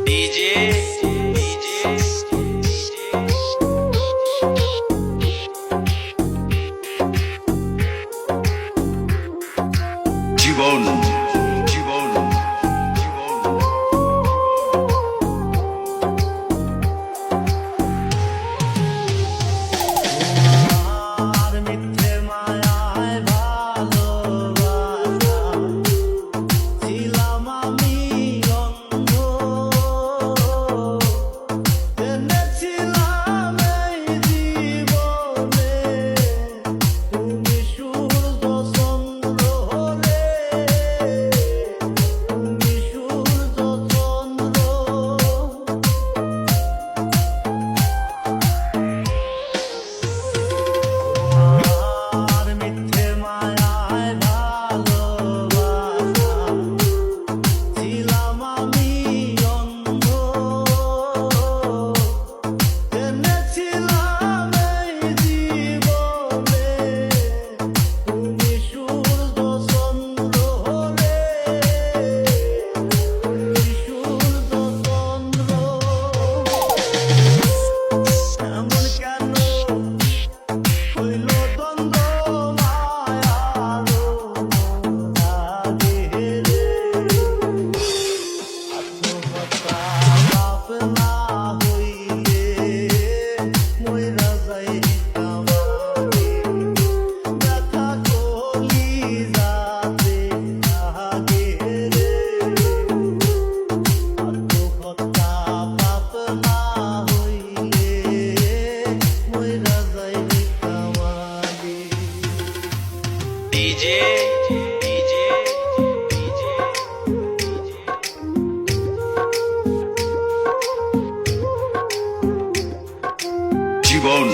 DJ জীবন জীবন আর মিথ্যে মায়ায় ভালোবাসা ছিলাম আমি অন্ধ জেনেছিলাম এই জীবনে তুমি সূর্য চন্দ্র হলে তুমি সূর্য চন্দ্র আর মিথ্যে মায়ায় ভালোবাসা ছিলাম আমি অন্ধ জেনেছিলাম এই জীবনে তুমি সূর্য চন্দ্র হলে তুমি সূর্য চন্দ্র এমন কেন হইল দ্বন্দ্ব মায়ারো রাগে রে আত্মহত্যা পাপ না হইলে মইরা যাইতাম আমি ব্যথা কলিজাতে লাগে রে আত্মহত্যা পাপ না হইলে মইরা যাইতাম আমি ডিজে ডিজে জীবন